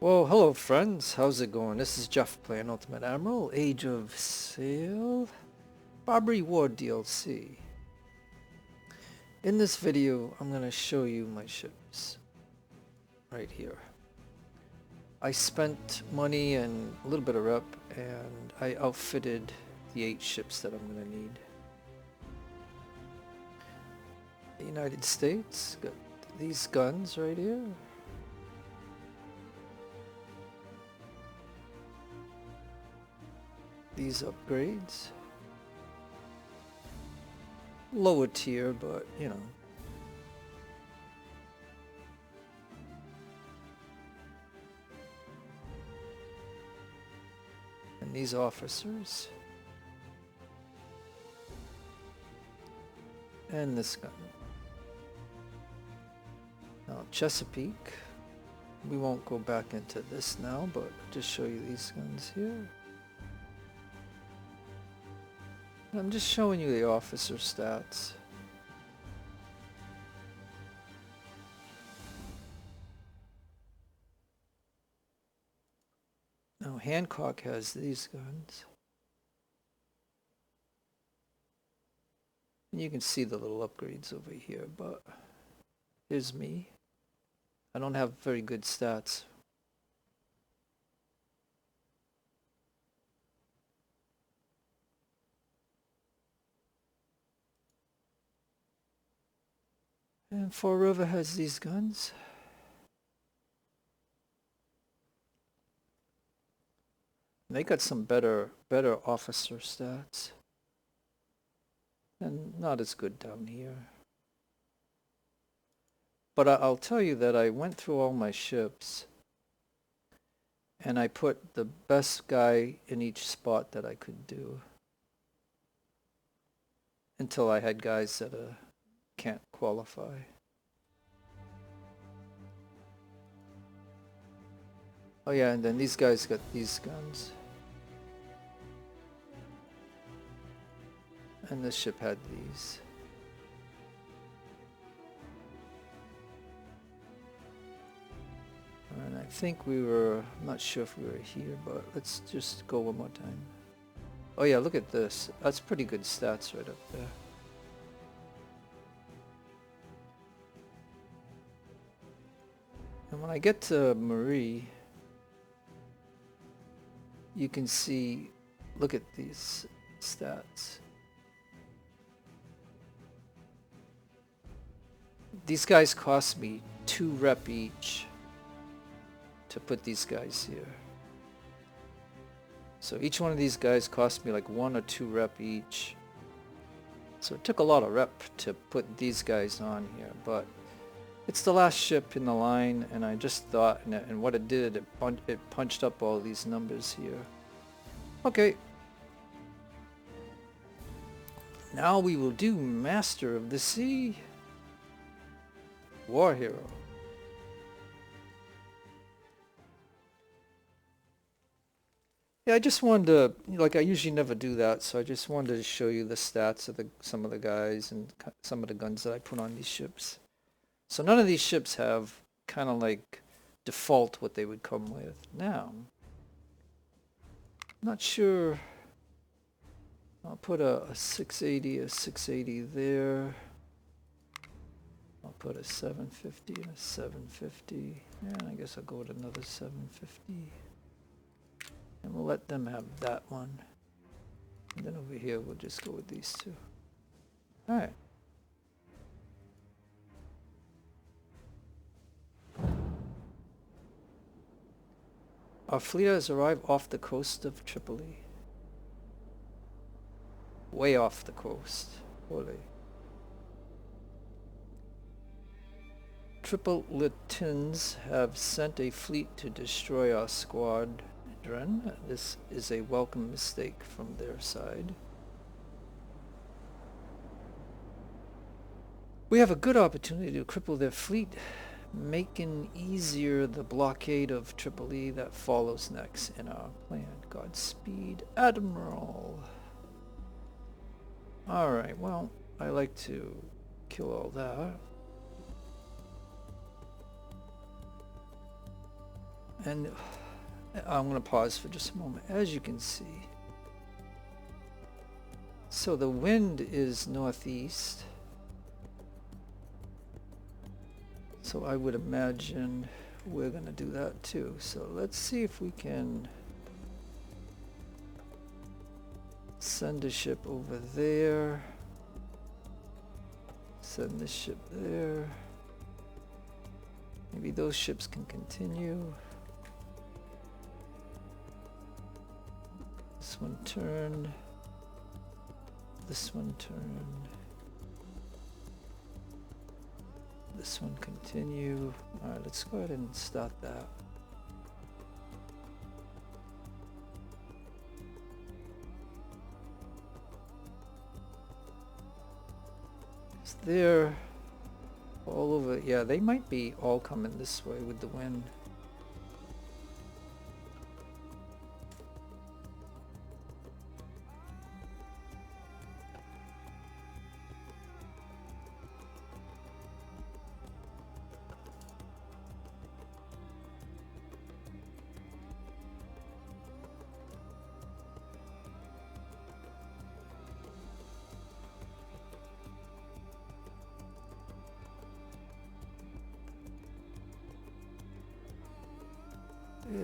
Well, hello friends, how's it going? This is Jeff playing Ultimate Admiral, Age of Sail, Barbary War DLC. In this video, I'm going to show you my ships, right here. I spent money and a little bit of rep, and I outfitted the 8 ships that I'm going to need. The United States, got these guns right here. These upgrades. Lower tier, but you know. And these officers. And this gun. Now Chesapeake. We won't go back into this now, but I'll just show you these guns here. I'm just showing you the officer stats. Now Hancock has these guns. And you can see the little upgrades over here, but here's me. I don't have very good stats. And Fall River has these guns. They got some better officer stats. And not as good down here. But I'll tell you that I went through all my ships and I put the best guy in each spot that I could do. Until I had guys that can't qualify. Oh yeah, and then these guys got these guns. And this ship had these. And I think we were, I'm not sure if we were here, but let's just go one more time. Oh yeah, look at this. That's pretty good stats right up there. And when I get to Marie, you can see, look at these stats. These guys cost me 2 rep each to put these guys here. So each one of these guys cost me like 1 or 2 rep each. So it took a lot of rep to put these guys on here, but it's the last ship in the line, and I just thought, and what it did, it punched up all these numbers here. Okay. Now we will do Master of the Sea. War Hero. Yeah, I just wanted to, like I usually never do that, so I just wanted to show you the stats of some of the guys and some of the guns that I put on these ships. So none of these ships have kind of like default what they would come with. Now, not sure. I'll put a 680 there. I'll put a 750 and a 750. And I guess I'll go with another 750. And we'll let them have that one. And then over here we'll just go with these two. Alright. Our fleet has arrived off the coast of Tripoli. Way off the coast. Holy. Tripolitans have sent a fleet to destroy our squadron. This is a welcome mistake from their side. We have a good opportunity to cripple their fleet, making easier the blockade of Tripoli that follows next in our plan. Godspeed, Admiral. Alright, well, I like to kill all that. And I'm going to pause for just a moment. As you can see, so the wind is northeast. So I would imagine we're going to do that too. So let's see if we can send a ship over there. Send this ship there. Maybe those ships can continue. This one turn. This one turn. This one continue. Alright, let's go ahead and start that. They're all over. Yeah, they might be all coming this way with the wind.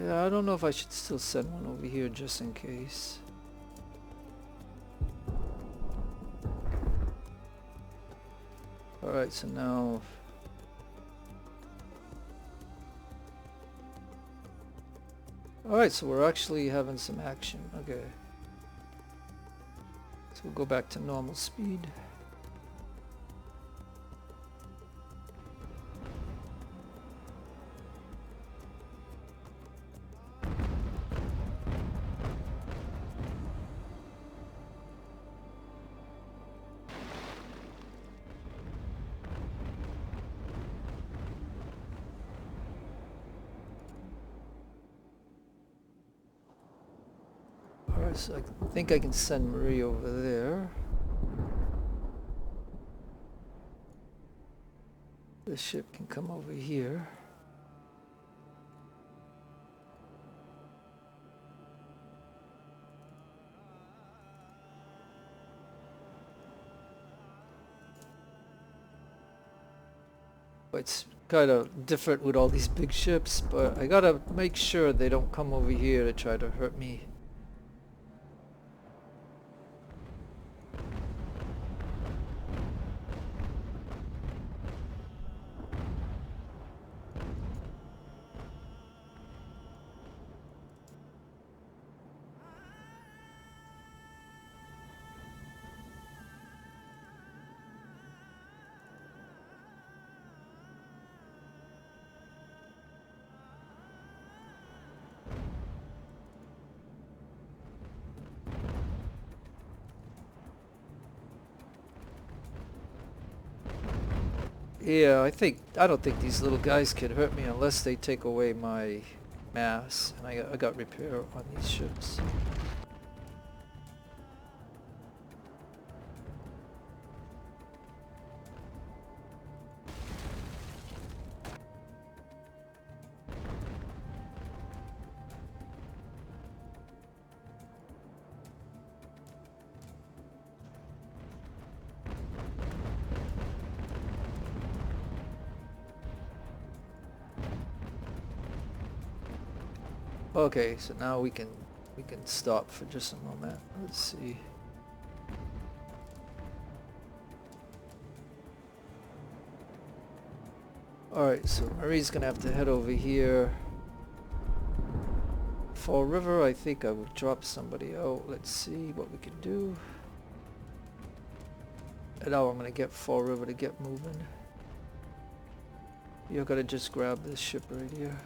Yeah, I don't know if I should still send one over here just in case. Alright, so now... Alright, so we're actually having some action. Okay. So we'll go back to normal speed. Alright, so I think I can send Marie over there. This ship can come over here. It's kind of different with all these big ships, but I gotta make sure they don't come over here to try to hurt me. Yeah, I don't think these little guys can hurt me unless they take away my mass, and I got repair on these ships. Okay, so now we can stop for just a moment. Let's see. Alright, so Marie's gonna have to head over here. Fall River, I think I will drop somebody out. Let's see what we can do. And now I'm gonna get Fall River to get moving. You're gonna just grab this ship right here.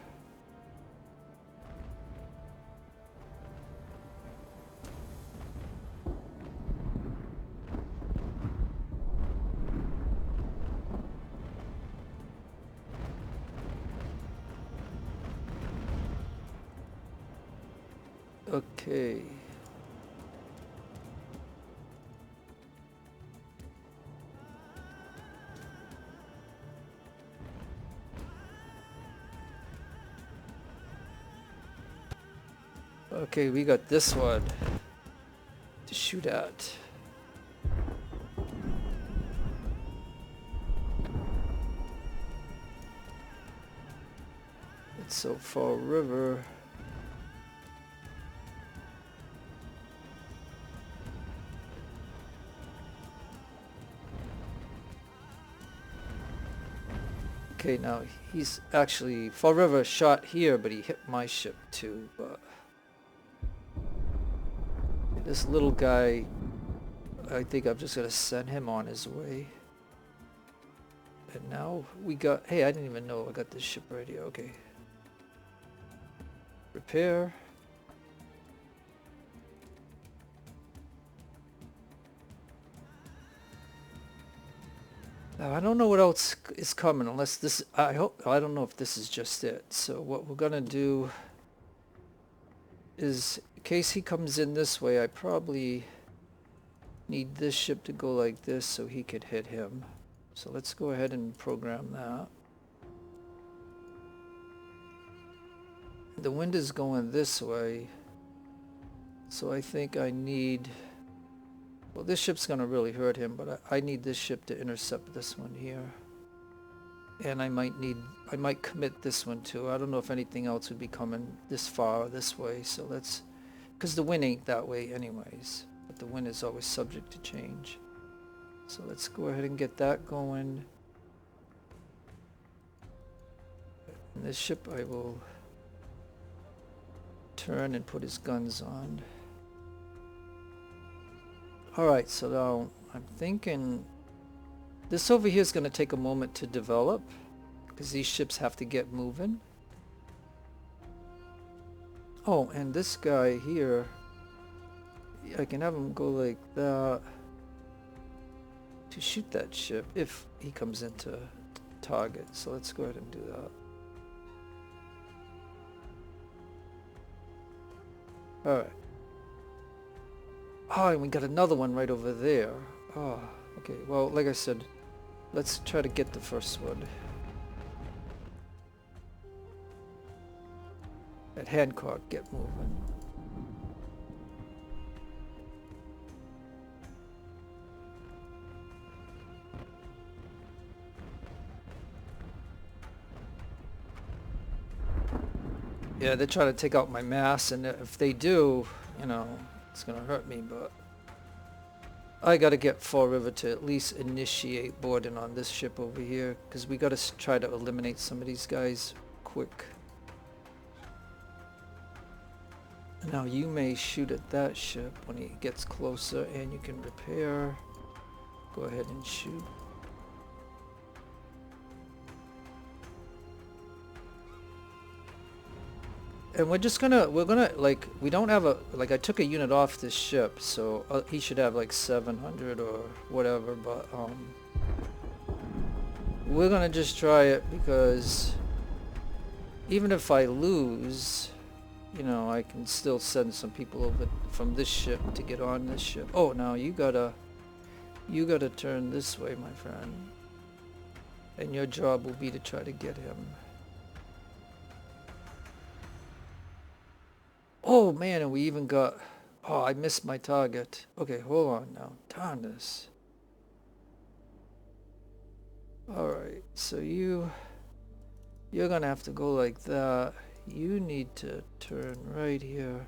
Okay. Okay, we got this one to shoot at. It's so far river. Okay, now he's actually Fall River shot here, but he hit my ship too. But this little guy, I think I'm just gonna send him on his way. And now we got. Hey, I didn't even know I got this ship right here. Okay. Repair. Now, I don't know what else is coming unless this, I don't know if this is just it. So what we're gonna do is, in case he comes in this way, I probably need this ship to go like this so he could hit him. So let's go ahead and program that. The wind is going this way, so I think I need, well, this ship's gonna really hurt him, but I need this ship to intercept this one here. And I might commit this one too. I don't know if anything else would be coming this far this way, so let's, because the wind ain't that way anyways, but the wind is always subject to change. So let's go ahead and get that going. And this ship I will turn and put his guns on. Alright, so now I'm thinking this over here is going to take a moment to develop because these ships have to get moving. Oh, and this guy here, I can have him go like that to shoot that ship if he comes into target. So let's go ahead and do that. Alright. Oh, and we got another one right over there. Oh, okay. Well, like I said, let's try to get the first one. At Hancock, get moving. Yeah, they're trying to take out my mass, and if they do, you know, it's gonna hurt me, but I gotta get Fall River to at least initiate boarding on this ship over here, because we gotta try to eliminate some of these guys quick. Now you may shoot at that ship when he gets closer, and you can repair. Go ahead and shoot. And we're gonna like, we don't have a, like, I took a unit off this ship, so he should have like 700 or whatever, but we're gonna just try it, because even if I lose, you know, I can still send some people over from this ship to get on this ship. Oh, now you gotta turn this way, my friend, and your job will be to try to get him. Oh man, and we even got, oh, I missed my target. Okay, hold on now. Darn this. Alright, so you're gonna have to go like that. You need to turn right here.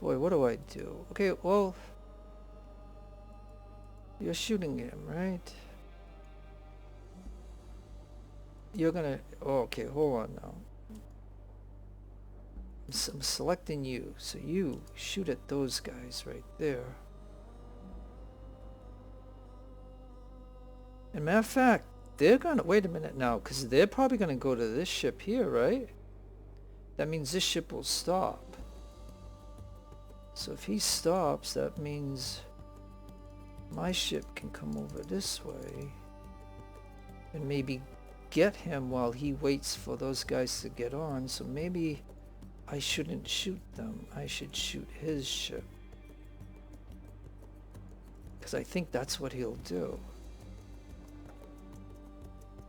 Boy, what do I do? Okay, well, you're shooting him, right? You're gonna, oh, okay, hold on now. I'm selecting you, so you shoot at those guys right there. And matter of fact, they're gonna, wait a minute now, because they're probably gonna go to this ship here, right? That means this ship will stop. So if he stops, that means my ship can come over this way and maybe get him while he waits for those guys to get on. So maybe I shouldn't shoot them. I should shoot his ship, because I think that's what he'll do.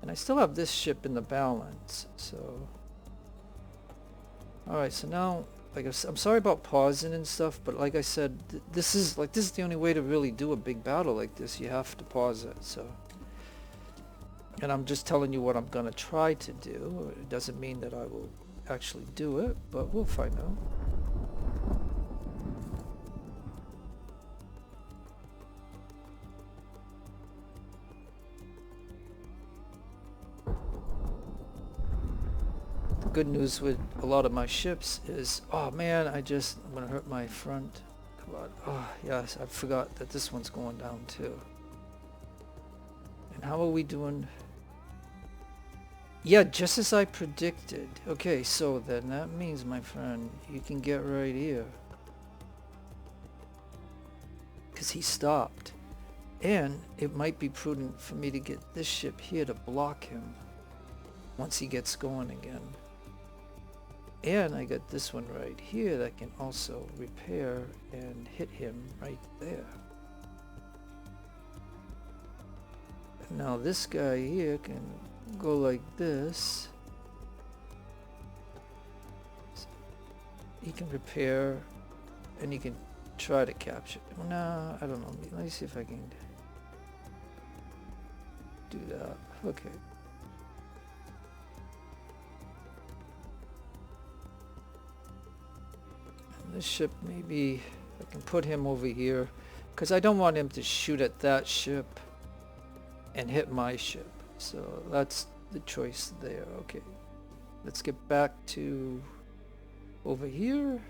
And I still have this ship in the balance, so. Alright, so now like I'm sorry about pausing and stuff, but like I said, this is the only way to really do a big battle like this. You have to pause it. So, and I'm just telling you what I'm gonna try to do. It doesn't mean that I will actually do it, but we'll find out. Good news with a lot of my ships is, oh man, I'm gonna hurt my front. Come on. Oh yes, I forgot that this one's going down too. And how are we doing? Yeah, just as I predicted. Okay, so then that means, my friend, you can get right here, because he stopped. And it might be prudent for me to get this ship here to block him once he gets going again. And I got this one right here that can also repair and hit him right there. And now this guy here can go like this. So he can repair and he can try to capture. No, I don't know. Let me see if I can do that. Okay. This ship, maybe I can put him over here, because I don't want him to shoot at that ship and hit my ship. So that's the choice there. Okay, let's get back to over here.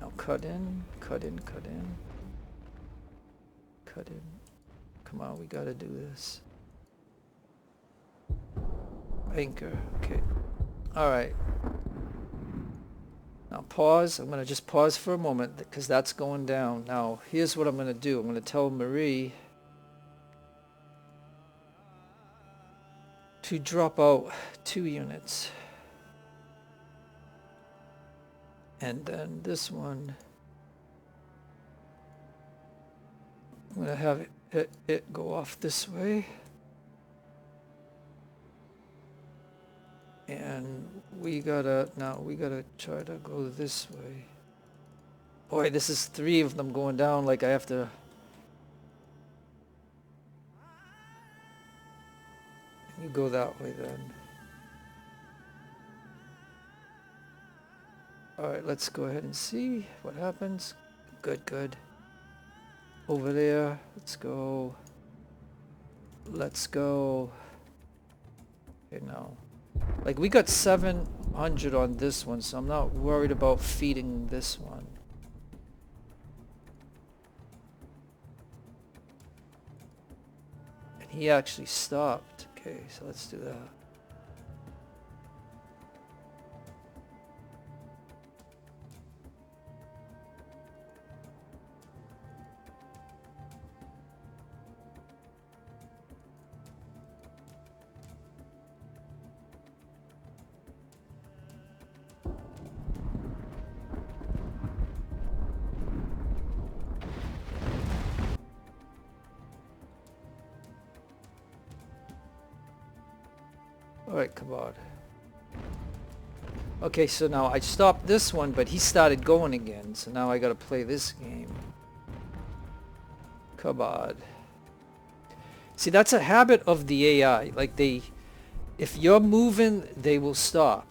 Now cut in, cut in, cut in, cut in. Come on, we gotta do this. Anchor. Okay. All right. Now pause. I'm going to just pause for a moment because that's going down. Now here's what I'm going to do. I'm going to tell Marie to drop out 2 units. And then this one, I'm going to have it go off this way. And we gotta try to go this way. Boy, this is 3 of them going down. Like I have to. You go that way then. Alright, let's go ahead and see what happens. Good, good. Over there, let's go. Let's go. Okay, now. Like we got 700 on this one, so I'm not worried about feeding this one. And he actually stopped. Okay, so let's do that. Alright, come on. Okay, so now I stopped this one, but he started going again. So now I gotta play this game. Come on. See, that's a habit of the AI. Like if you're moving, they will stop.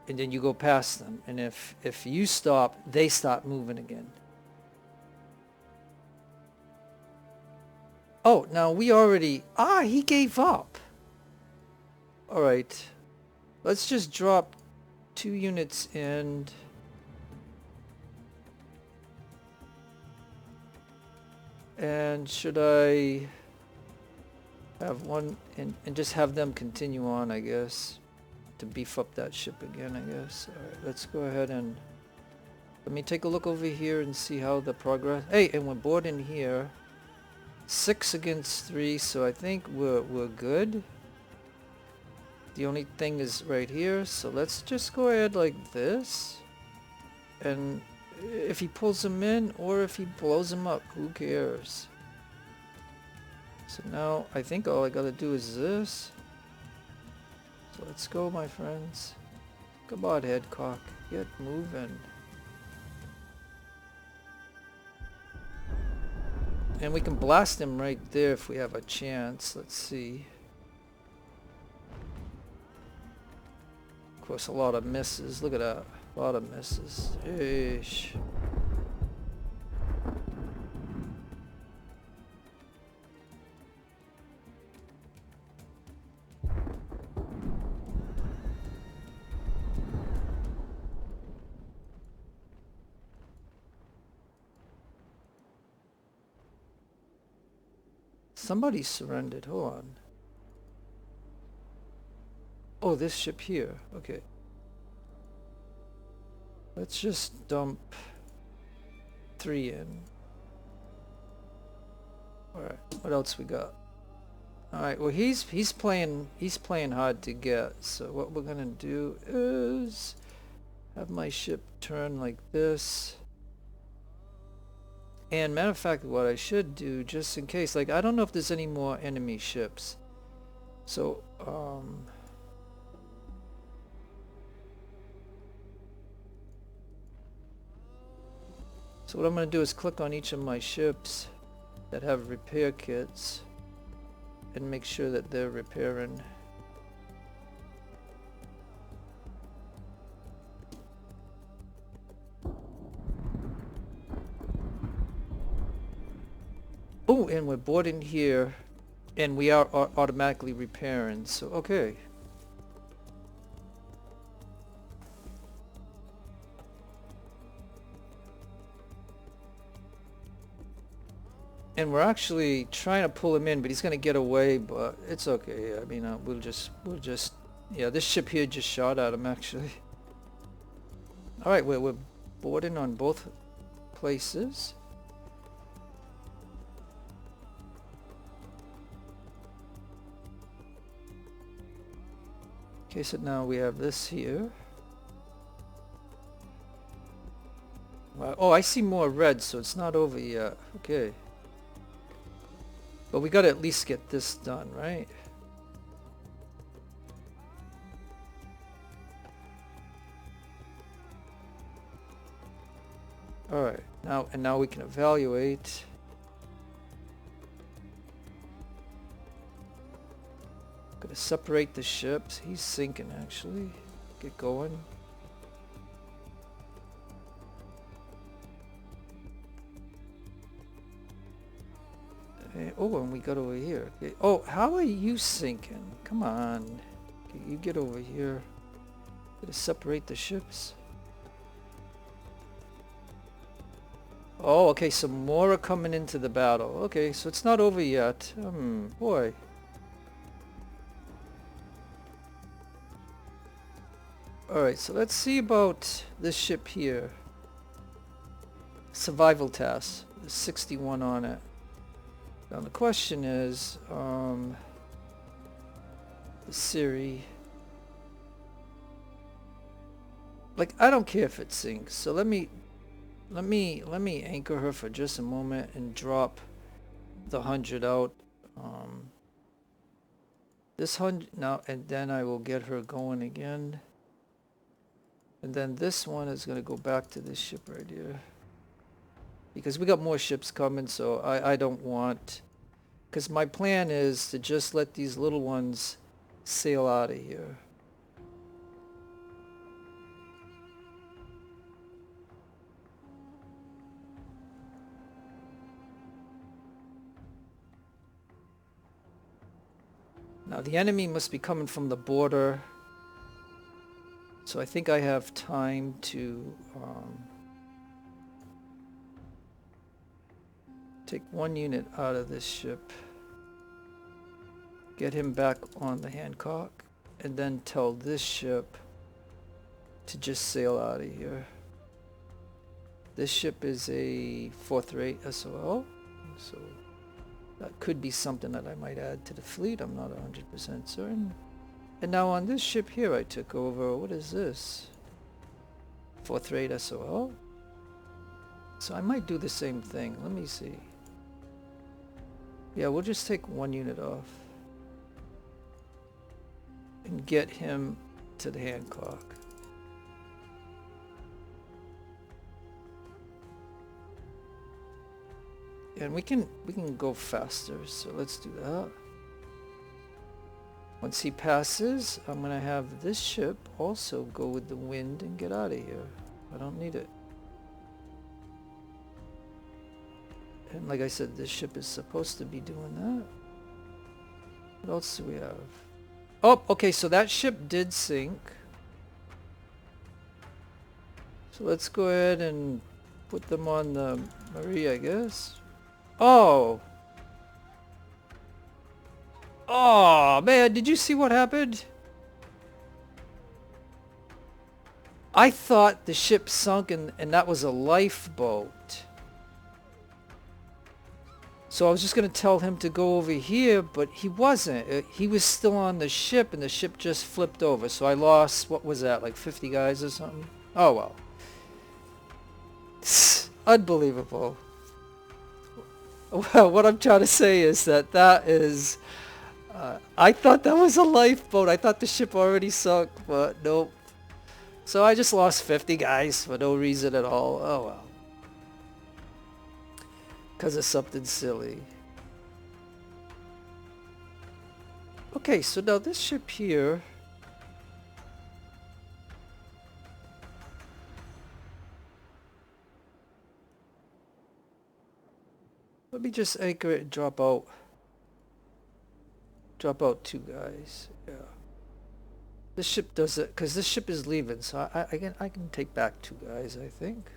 And then you go past them. And if you stop, they stop moving again. Oh, now we already... Ah, he gave up. Alright, let's just drop 2 units in. And should I have one and just have them continue on, I guess, to beef up that ship again, I guess. Alright, let's go ahead and let me take a look over here and see how the progress... Hey, and we're boarding here. 6 against 3, so I think we're good. The only thing is right here, so let's just go ahead like this. And if he pulls him in or if he blows him up, who cares? So now I think all I gotta do is this. So let's go, my friends. Come on, Headcock, get moving. And we can blast him right there if we have a chance. Let's see. Of course, a lot of misses. Look at that. A lot of misses. Eesh. Somebody surrendered. Hold on. Oh, this ship here. Okay. Let's just dump 3 in. Alright, what else we got? Alright, well he's playing hard to get, so what we're gonna do is have my ship turn like this. And matter of fact, what I should do, just in case, like I don't know if there's any more enemy ships. So so what I'm going to do is click on each of my ships that have repair kits and make sure that they're repairing. Oh, and we're boarding here and we are automatically repairing, so okay. And we're actually trying to pull him in, but he's going to get away, but it's okay. I mean, we'll just, yeah, this ship here just shot at him, actually. Alright, we're boarding on both places. Okay, so now we have this here. Oh, I see more red, so it's not over yet. Okay. But we gotta at least get this done, right? Alright, now we can evaluate. Gotta separate the ships. He's sinking, actually. Get going. Oh, and we got over here. Okay. Oh, how are you sinking? Come on. Okay, you get over here. Gotta separate the ships. Oh, okay, so more are coming into the battle. Okay, so it's not over yet. Boy. Alright, so let's see about this ship here. Survival task. There's 61 on it. Now the question is, the Siri. Like, I don't care if it sinks, so let me anchor her for just a moment and drop the 100 out. This 100 now, and then I will get her going again. And then this one is going to go back to this ship right here. Because we got more ships coming, so I don't want... Because my plan is to just let these little ones sail out of here. Now the enemy must be coming from the border. So I think I have time to take 1 unit out of this ship, get him back on the Hancock, and then tell this ship to just sail out of here. This ship is a 4th rate SOL, so that could be something that I might add to the fleet. I'm not 100% certain. And now on this ship here I took over, what is this? 4th rate SOL? So I might do the same thing. Let me see. Yeah, we'll just take 1 unit off. And get him to the Hancock. And we can go faster, so let's do that. Once he passes, I'm gonna have this ship also go with the wind and get out of here. I don't need it. And like I said, this ship is supposed to be doing that. What else do we have? Oh, okay, so that ship did sink. So let's go ahead and put them on the Marie, I guess. Oh! Oh, man, did you see what happened? I thought the ship sunk and that was a lifeboat. So I was just going to tell him to go over here, but he wasn't. He was still on the ship and the ship just flipped over. So I lost, what was that, like 50 guys or something? Oh, well. Unbelievable. Well, what I'm trying to say is that is... I thought that was a lifeboat. I thought the ship already sunk, but nope. So I just lost 50 guys for no reason at all. Oh well. Because of something silly. Okay, so now this ship here... Let me just anchor it and drop out. Drop out 2 guys. Yeah. This ship does it because this ship is leaving, so I can take back 2 guys, I think.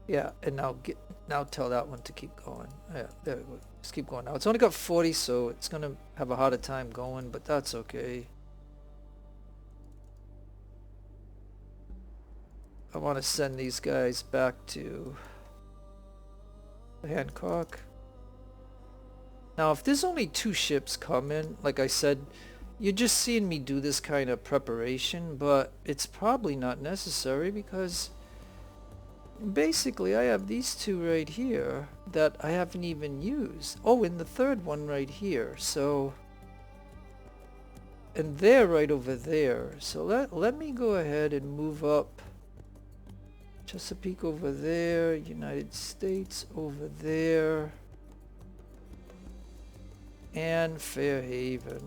Yeah, and now tell that one to keep going. Yeah, there we go. Just keep going. Now it's only got 40, so it's gonna have a harder time going, but that's okay. I want to send these guys back to Hancock. Now, if there's only 2 ships coming, like I said, you're just seeing me do this kind of preparation, but it's probably not necessary because basically I have these 2 right here that I haven't even used. Oh, and the 3rd one right here. So, and they're right over there. So let me go ahead and move up Chesapeake over there, United States over there. And Fairhaven.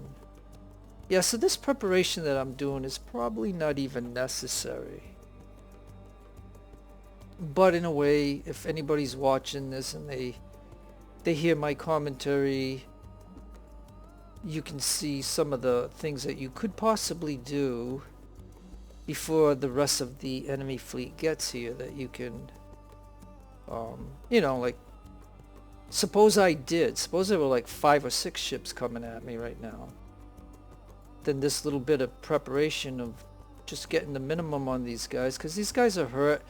Yeah, so this preparation that I'm doing is probably not even necessary. But in a way, if anybody's watching this and they hear my commentary, you can see some of the things that you could possibly do before the rest of the enemy fleet gets here that you can, you know, like, suppose there were like 5 or 6 ships coming at me right now. Then this little bit of preparation of just getting the minimum on these guys, because these guys are hurt.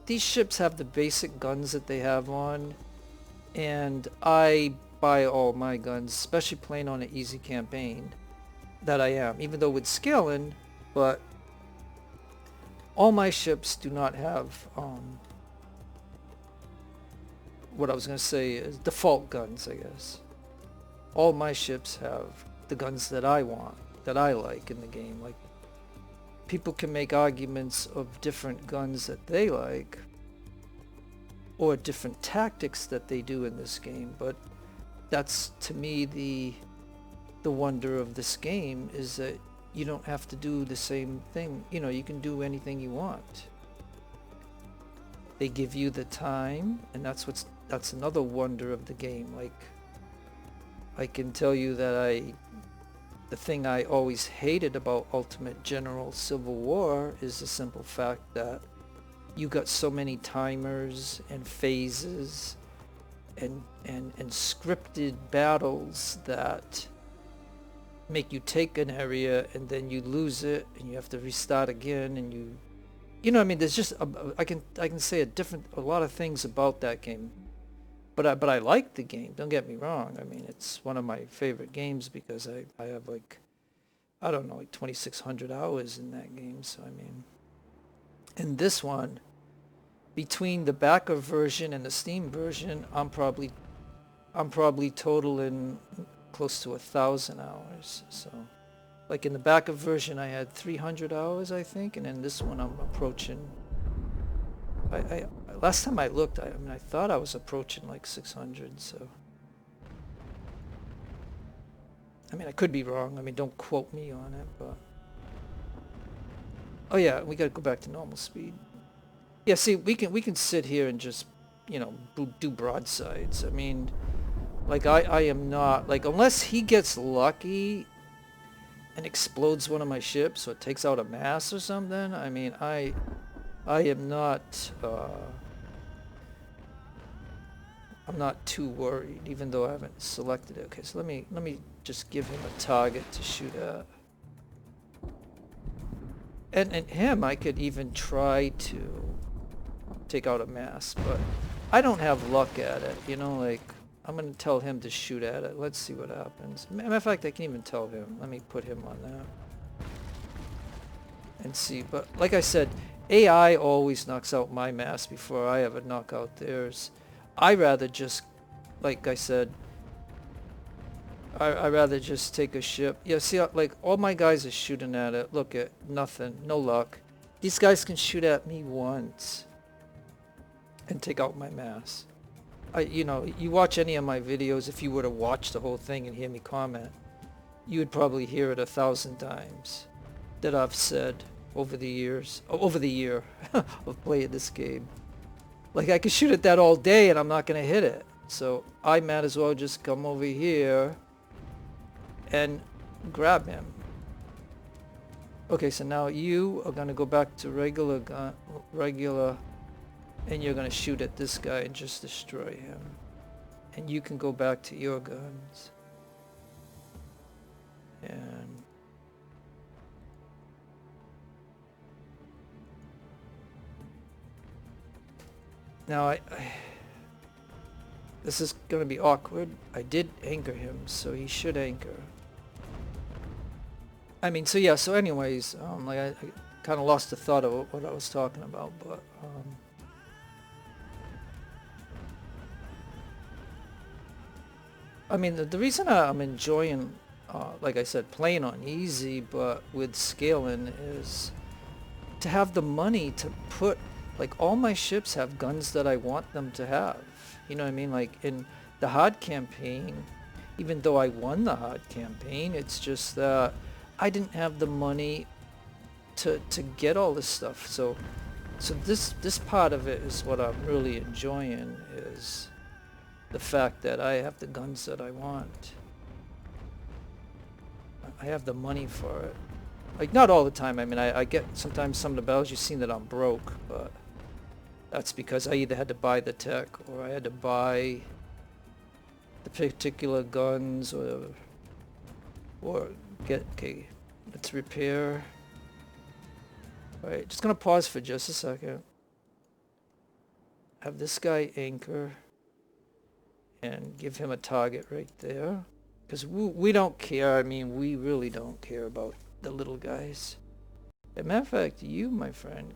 These ships have the basic guns that they have on, and I buy all my guns, especially playing on an easy campaign that I am, even though with scaling, but all my ships do not have what I was going to say is default guns, I guess. All my ships have the guns that I want, that I like in the game. Like, people can make arguments of different guns that they like, or different tactics that they do in this game, but that's, to me, the wonder of this game, is that you don't have to do the same thing. You know, you can do anything you want. They give you the time, and that's another wonder of the game. Like, I can tell you that the thing I always hated about Ultimate General Civil War is the simple fact that you got so many timers and phases and scripted battles that make you take an area and then you lose it and you have to restart again, and you know what I mean. There's just I can say a lot of things about that game, but I like the game, don't get me wrong. I mean, it's one of my favorite games because I have, like, I don't know, like 2,600 hours in that game. So I mean, in this one, between the backup version and the Steam version, I'm probably totaling close to 1,000 hours. So, like, in the backup version I had 300 hours, I think, and in this one I'm approaching, last time I looked, I mean, I thought I was approaching like 600, so. I mean, I could be wrong. I mean, don't quote me on it, but. Oh yeah, we gotta go back to normal speed. Yeah, see, we can sit here and just, you know, do broadsides. I mean, like I am not, like, unless he gets lucky and explodes one of my ships or takes out a mass or something. I mean, I am not, I'm not too worried, even though I haven't selected it. Okay, so let me just give him a target to shoot at. And him, I could even try to take out a mass, but I don't have luck at it, you know, like, I'm going to tell him to shoot at it. Let's see what happens. Matter of fact, I can even tell him. Let me put him on that. And see, but like I said, AI always knocks out my mass before I ever knock out theirs. I rather just, like I said, I rather just take a ship. Yeah, see, like, all my guys are shooting at it. Look at nothing, no luck. These guys can shoot at me once and take out my mass. You know, you watch any of my videos, if you were to watch the whole thing and hear me comment, you would probably hear it 1,000 times that I've said over the years, over the year of playing this game. Like, I could shoot at that all day and I'm not going to hit it. So I might as well just come over here and grab him. Okay, so now you are going to go back to regular, and you're going to shoot at this guy and just destroy him. And you can go back to your guns. And now this is going to be awkward. I did anchor him, so he should anchor. I mean, so yeah, so anyways, like I kind of lost the thought of what I was talking about, but I mean, the reason I'm enjoying, like I said, playing on easy, but with scaling, is to have the money to put, like, all my ships have guns that I want them to have. You know what I mean? Like, in the hard campaign, even though I won the hard campaign, it's just that I didn't have the money to get all this stuff. So this part of it is what I'm really enjoying, is the fact that I have the guns that I want. I have the money for it. Like, not all the time. I mean, I get sometimes some of the battles you've seen that I'm broke, but that's because I either had to buy the tech or I had to buy the particular guns or get, okay, let's repair. Alright, just gonna pause for just a second. Have this guy anchor and give him a target right there, because we don't care. I mean, we really don't care about the little guys. As a matter of fact, you, my friend,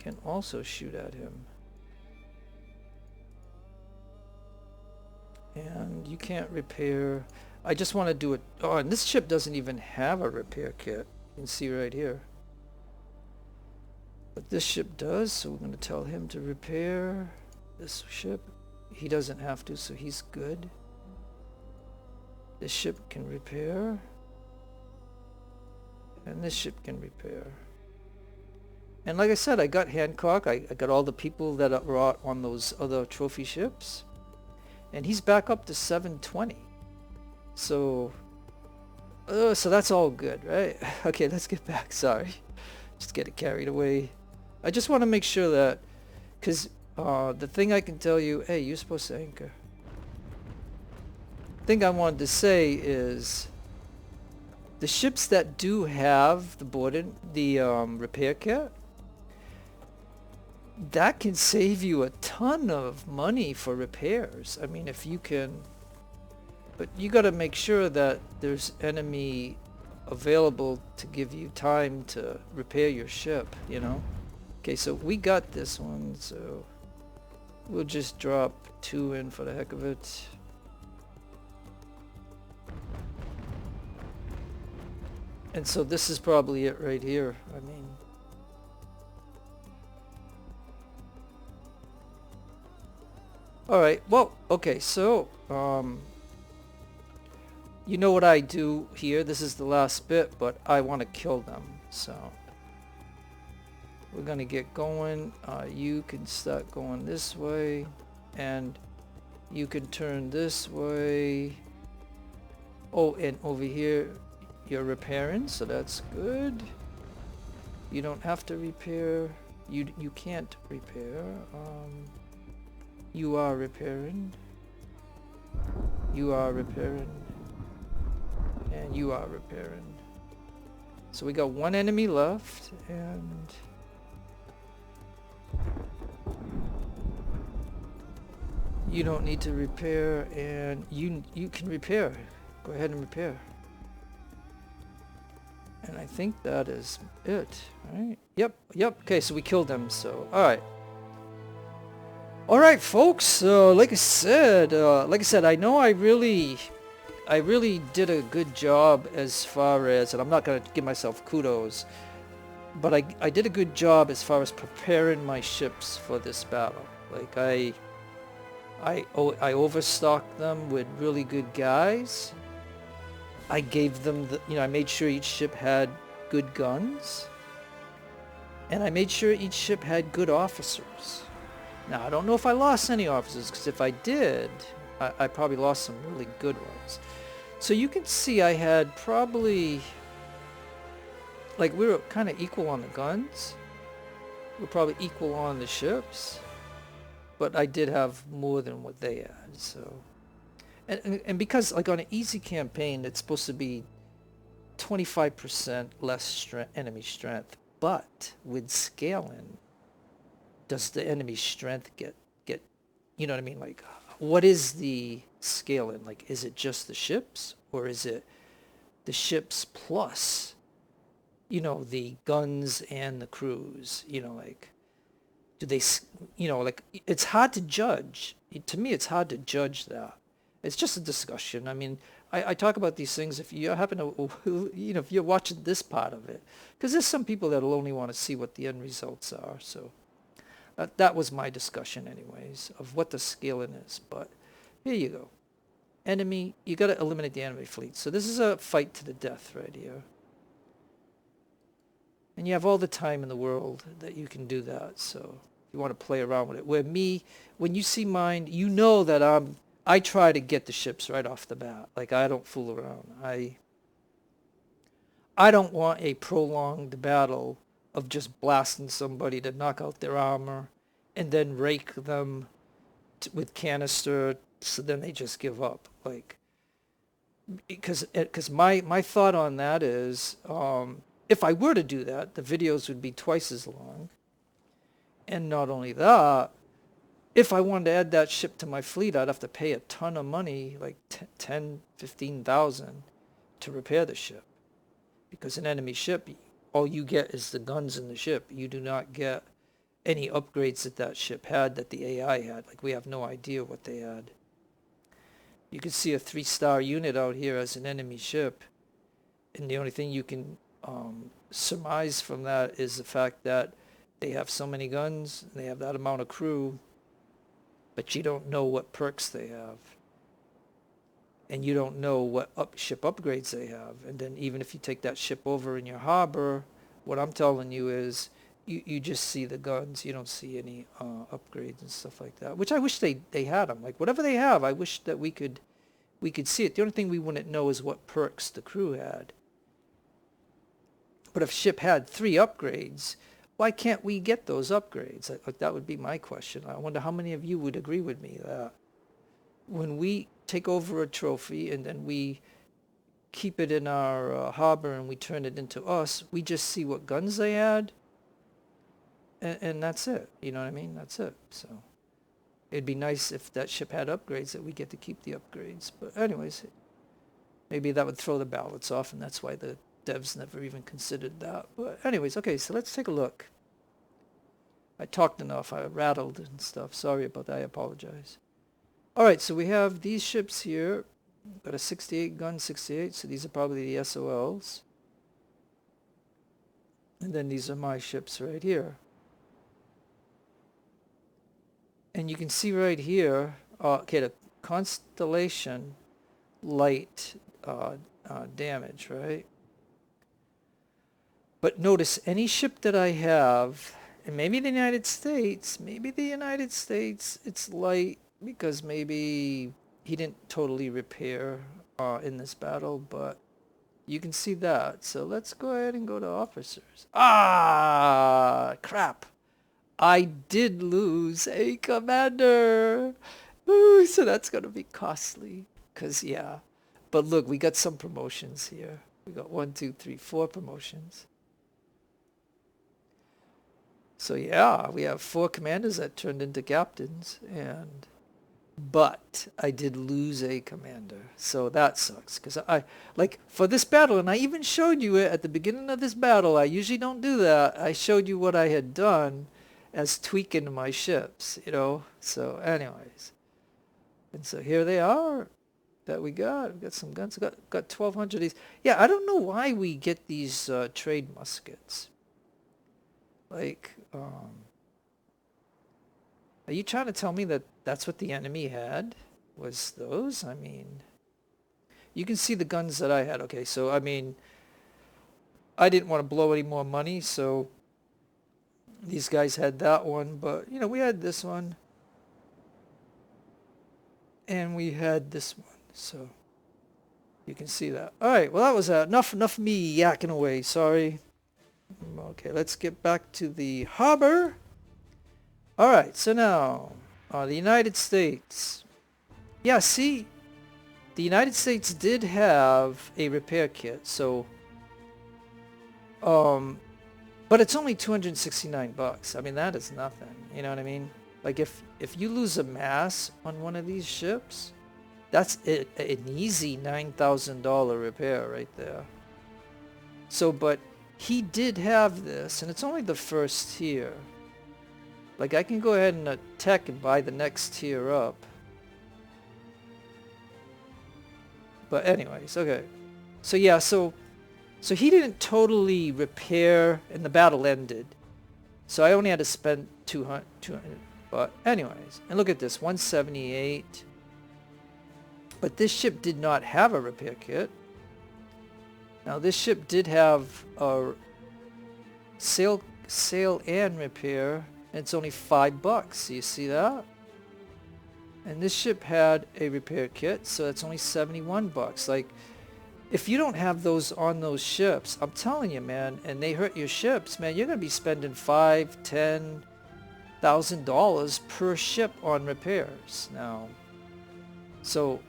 can also shoot at him. And you can't repair. I just want to do it. Oh, and this ship doesn't even have a repair kit. You can see right here. But this ship does, so we're going to tell him to repair this ship. He doesn't have to, so he's good. This ship can repair. And this ship can repair. And like I said, I got Hancock. I got all the people that were on those other trophy ships. And he's back up to 720. So that's all good, right? Okay, let's get back. Sorry. Just get it carried away. I just want to make sure that, because the thing I can tell you, hey, you're supposed to anchor. The thing I wanted to say is the ships that do have the repair kit, that can save you a ton of money for repairs. I mean, if you can, but you got to make sure that there's enemy available to give you time to repair your ship, you know. Okay, so we got this one, so we'll just drop 2 in for the heck of it. And so this is probably it right here. I mean, Alright, well, okay, so, you know what I do here? This is the last bit, but I want to kill them, so we're gonna get going. You can start going this way, and you can turn this way. Oh, and over here you're repairing, so that's good. You don't have to repair. You can't repair. You are repairing. You are repairing. And you are repairing. So we got one enemy left, and you don't need to repair, and you can repair. Go ahead and repair. And I think that is it, right? Yep. Okay, so we killed them, so alright. Alright folks, like I said, I know I really did a good job as far as, and I'm not going to give myself kudos, but I did a good job as far as preparing my ships for this battle. Like I overstocked them with really good guys. I gave them I made sure each ship had good guns, and I made sure each ship had good officers. Now I don't know if I lost any officers, because if I did, I probably lost some really good ones. So you can see I had probably, like, we were kind of equal on the guns. We're probably equal on the ships, but I did have more than what they had. So, and because, like, on an easy campaign, it's supposed to be 25% less enemy strength, but with scaling, does the enemy strength get you know what I mean? Like, what is the scaling? Like, is it just the ships, or is it the ships plus, the guns and the crews? Like, do they, like, it's hard to judge. To me, it's hard to judge that. It's just a discussion. I mean, I talk about these things if you happen to, if you're watching this part of it, because there's some people that'll only want to see what the end results are. So that was my discussion anyways, of what the scaling is. But here you go. Enemy, you got to eliminate the enemy fleet. So this is a fight to the death right here. And you have all the time in the world that you can do that. So if you want to play around with it. Where me, when you see mine, you know that I try to get the ships right off the bat. Like, I don't fool around. I don't want a prolonged battle of just blasting somebody to knock out their armor and then rake them with canister, so then they just give up. Like, because my thought on that is, if I were to do that, the videos would be twice as long. And not only that, if I wanted to add that ship to my fleet, I'd have to pay a ton of money, like 10, 15,000, to repair the ship. Because an enemy ship, all you get is the guns in the ship. You do not get any upgrades that ship had, that the AI had. Like, we have no idea what they had. You can see a 3-star unit out here as an enemy ship, and the only thing you can surmise from that is the fact that they have so many guns, and they have that amount of crew, but you don't know what perks they have. And you don't know what ship upgrades they have. And then even if you take that ship over in your harbor, what I'm telling you is you just see the guns. You don't see any upgrades and stuff like that, which I wish they had them. Like, whatever they have, I wish that we could see it. The only thing we wouldn't know is what perks the crew had. But if ship had 3 upgrades, why can't we get those upgrades? Like, that would be my question. I wonder how many of you would agree with me that when we take over a trophy and then we keep it in our harbor and we turn it into us, we just see what guns they had, and that's it. You know what I mean? That's it. So it'd be nice if that ship had upgrades, that we get to keep the upgrades. But anyways, maybe that would throw the balance off, and that's why the devs never even considered that. But anyways, okay, so let's take a look. I talked enough. I rattled and stuff. Sorry about that. I apologize. Alright, so we have these ships here. Got a 68 gun, 68, so these are probably the SOLs. And then these are my ships right here. And And you can see right here, okay, the Constellation light damage, right? But notice any ship that I have, and maybe the United States, it's light because maybe he didn't totally repair in this battle, but you can see that. So let's go ahead and go to officers. Ah, crap. I did lose a commander. Ooh, so that's going to be costly. Because, yeah. But look, we got some promotions here. We got 1, 2, 3, 4 promotions. So, yeah, we have 4 commanders that turned into captains. But I did lose a commander. So that sucks. Because like, for this battle, and I even showed you it at the beginning of this battle. I usually don't do that. I showed you what I had done as tweaking my ships, you know. So anyways, and so here they are that we got. We got some guns. Got 1,200 of these. Yeah, I don't know why we get these trade muskets. Like, are you trying to tell me that that's what the enemy had? Was those? I mean, you can see the guns that I had. Okay, so I mean, I didn't want to blow any more money, so these guys had that one, but you know, we had this one and we had this one, so you can see that. All right, well, that was enough of me yakking away. Sorry. Okay, let's get back to the harbor. All right, so now the United States. Yeah, see, the United States did have a repair kit, so but it's only $269. I mean, that is nothing. You know what I mean? Like, if you lose a mast on one of these ships, that's an easy $9,000 repair right there. So, but he did have this, and it's only the first tier. Like, I can go ahead and attack and buy the next tier up. But anyways, okay. So yeah, so he didn't totally repair, and the battle ended. So I only had to spend 200. But anyways, and look at this, 178. But this ship did not have a repair kit. Now this ship did have a sail and repair, and it's only $5. You see that? And this ship had a repair kit, so that's only $71. Like, if you don't have those on those ships, I'm telling you, man, and they hurt your ships, man, you're gonna be spending $5,000-$10,000 per ship on repairs. Now, so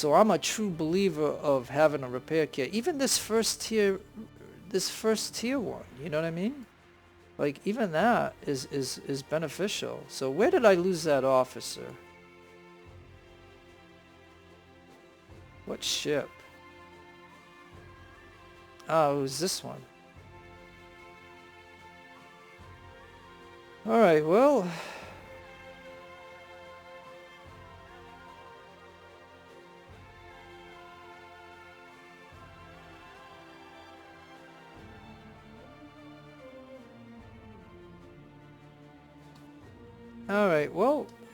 I'm a true believer of having a repair kit. Even this first tier one, you know what I mean? Like, even that is beneficial. So where did I lose that officer? What ship? Oh, it was this one. Alright, well,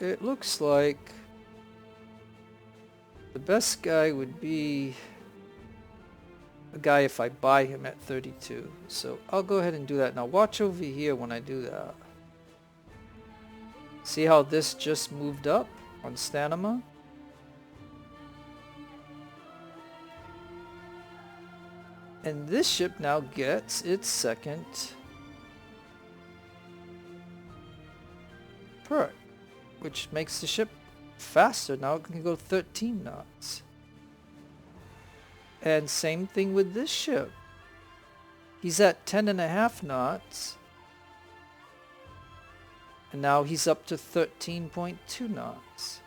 it looks like the best guy would be a guy if I buy him at 32. So I'll go ahead and do that. Now watch over here when I do that. See how this just moved up on Stanima? And this ship now gets its second perk, which makes the ship faster. Now it can go 13 knots. And same thing with this ship. He's at 10.5 knots. And now he's up to 13.2 knots.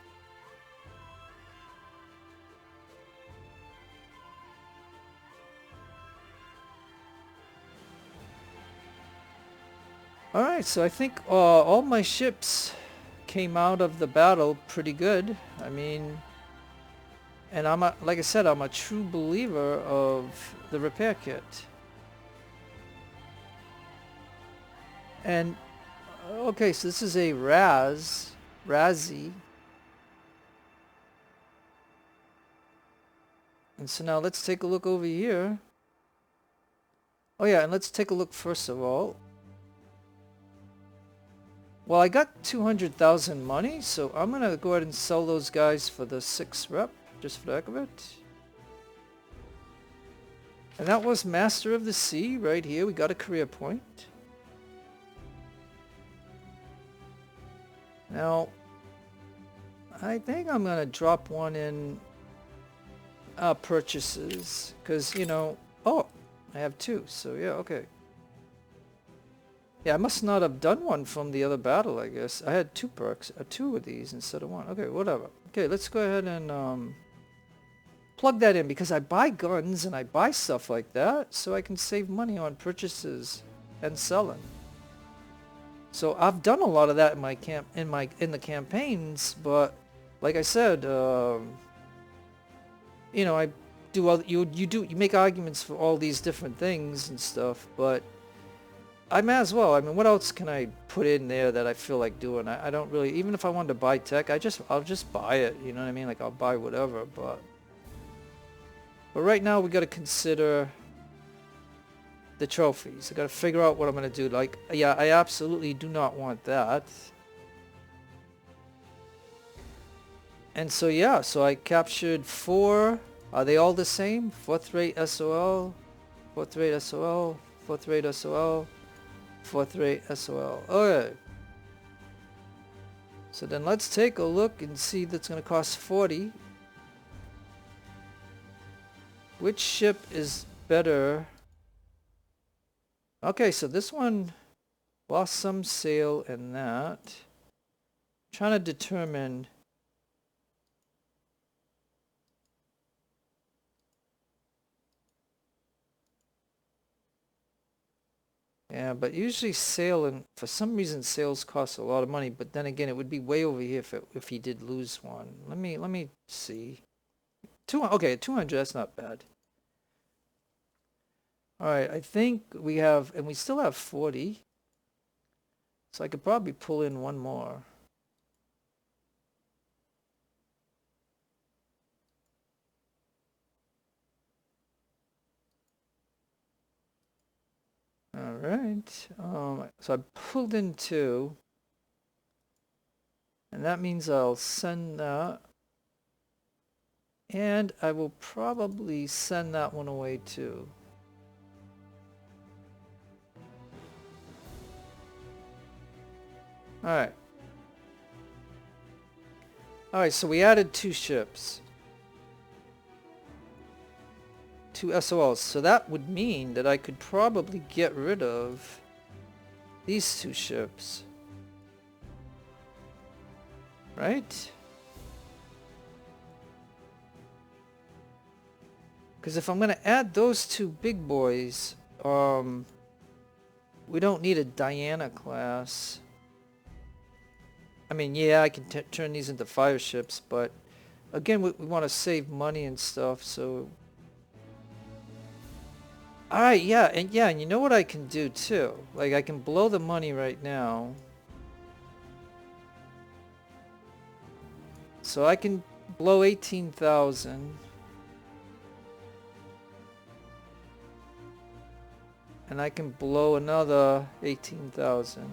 Alright, so I think all my ships came out of the battle pretty good. I mean, and like I said, I'm a true believer of the repair kit. And okay, so this is a Raz. Razzie. And so now let's take a look over here. Oh yeah, and let's take a look first of all. Well, I got 200,000 money, so I'm gonna go ahead and sell those guys for the 6 rep, just for the heck of it. And that was Master of the Sea right here. We got a career point. Now, I think I'm gonna drop one in purchases, because, you know, oh, I have 2, so yeah, okay. Yeah, I must not have done one from the other battle, I guess. I had 2 perks, 2 of these instead of 1. Okay, whatever. Okay, let's go ahead and plug that in, because I buy guns and I buy stuff like that, so I can save money on purchases and selling. So I've done a lot of that in my in the campaigns, but like I said, you know, I do all you make arguments for all these different things and stuff, but I might as well. I mean, what else can I put in there that I feel like doing? I don't really, even if I wanted to buy tech, I'll just buy it, you know what I mean? Like, I'll buy whatever, but right now we got to consider the trophies. I got to figure out what I'm going to do. Like, yeah, I absolutely do not want that. And so yeah, so I captured 4. Are they all the same? 4th rate SOL, 4th rate SOL, 4th rate SOL, 4th rate SOL. Okay. So then let's take a look and see that's going to cost 40. Which ship is better? Okay, so this one lost some sail in that. I'm trying to determine. Yeah, but usually sail, and for some reason sails cost a lot of money, but then again it would be way over here if he did lose one. Let me see. 200, okay, 200, that's not bad. Alright, I think we have, and we still have 40. So I could probably pull in one more. Alright, so I pulled in 2. And that means I'll send that. And I will probably send that one away too. Alright. Alright, so we added 2 ships. 2 SOLs. So that would mean that I could probably get rid of these 2 ships. Right? Because if I'm going to add those 2 big boys, we don't need a Diana class. I mean, yeah, I can turn these into fire ships, but again, we want to save money and stuff, so... Alright, yeah, and you know what I can do too? Like, I can blow the money right now. So I can blow 18,000. And I can blow another 18,000.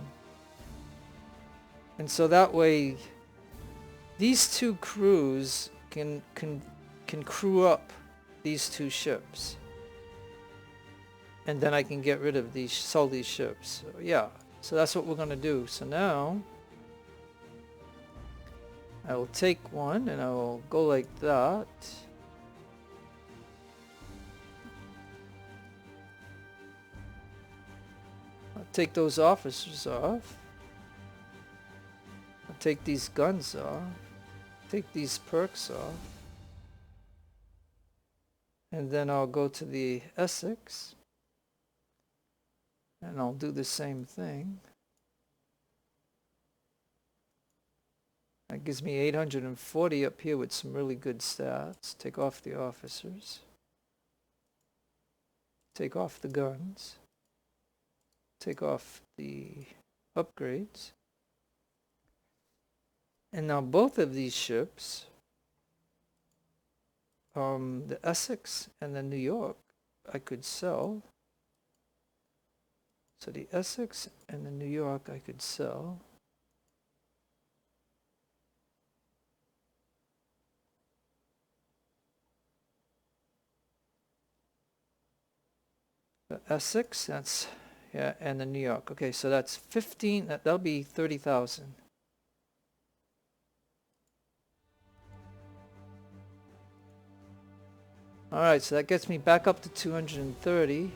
And so that way, these 2 crews can crew up these 2 ships. And then I can get rid of these, sell these ships. So, yeah, so that's what we're going to do. So now, I will take one and I will go like that. I'll take those officers off. I'll take these guns off. Take these perks off. And then I'll go to the Essex. And I'll do the same thing. That gives me 840 up here with some really good stats. Take off the officers. Take off the guns. Take off the upgrades. And now both of these ships, the Essex and the New York, I could sell. So the Essex and the New York I could sell. The Essex, that's, yeah, and the New York. Okay, so that's 15, that'll be 30,000. Alright, so that gets me back up to 230.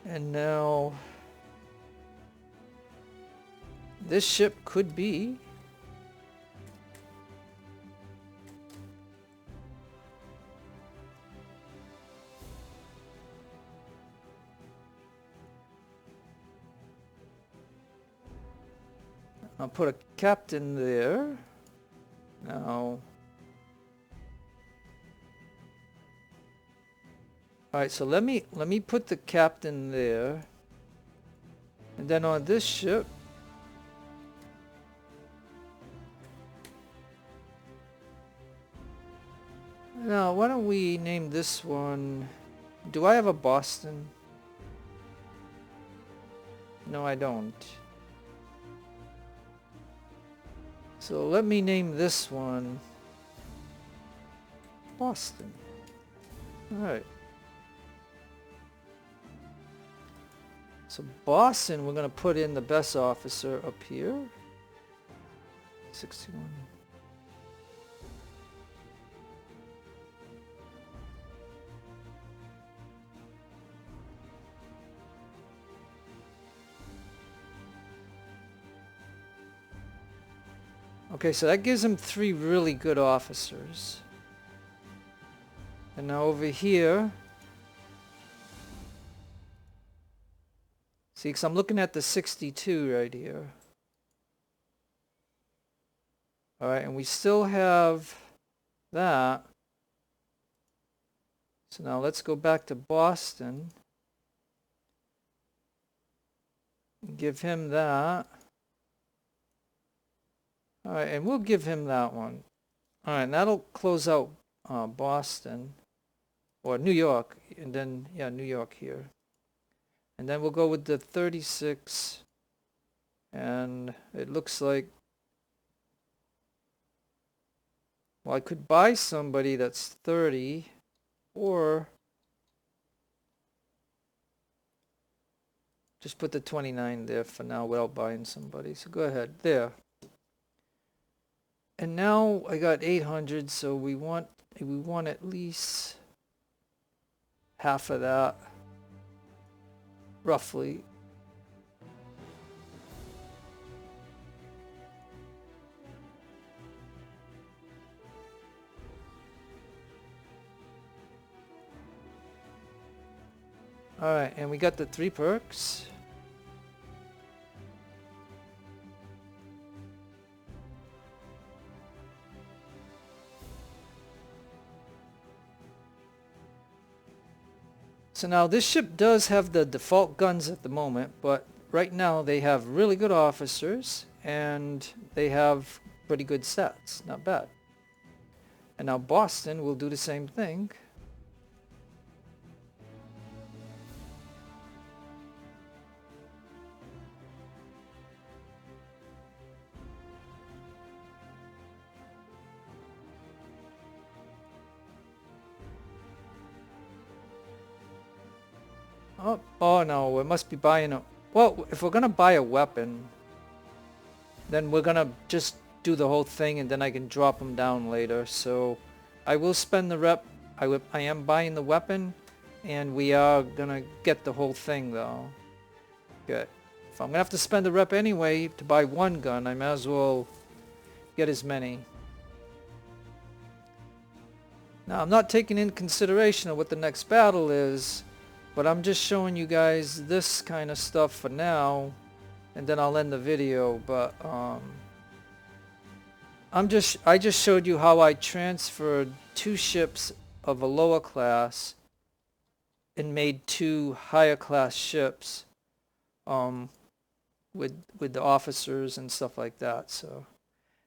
And now this ship could be I'll put a captain there. Now, alright, so let me put the captain there. And then on this ship, now why don't we name this one, do I have a Boston? No, I don't. So let me name this one Boston. Alright. So Boston, we're going to put in the best officer up here. 61. Okay, so that gives him 3 really good officers. And now over here, see, because I'm looking at the 62 right here. Alright, and we still have that. So now let's go back to Boston. Give him that. Alright, and we'll give him that one. Alright, and that'll close out Boston. Or New York. And then, yeah, New York here. And then we'll go with the 36. And it looks like, well, I could buy somebody that's 30. Or just put the 29 there for now without buying somebody. So go ahead. There. And now I got 800, so we want at least half of that, roughly. Alright, and we got the 3 perks. So now this ship does have the default guns at the moment, but right now they have really good officers and they have pretty good stats. Not bad. And now Boston will do the same thing. Oh no, we must be buying a... Well, if we're gonna buy a weapon, then we're gonna just do the whole thing and then I can drop them down later. So I will spend the rep. I am buying the weapon and we are gonna get the whole thing though. Good. If I'm gonna have to spend the rep anyway to buy one gun, I might as well get as many. Now I'm not taking into consideration of what the next battle is, but I'm just showing you guys this kind of stuff for now, and then I'll end the video. But I just showed you how I transferred 2 ships of a lower class and made 2 higher class ships with the officers and stuff like that. So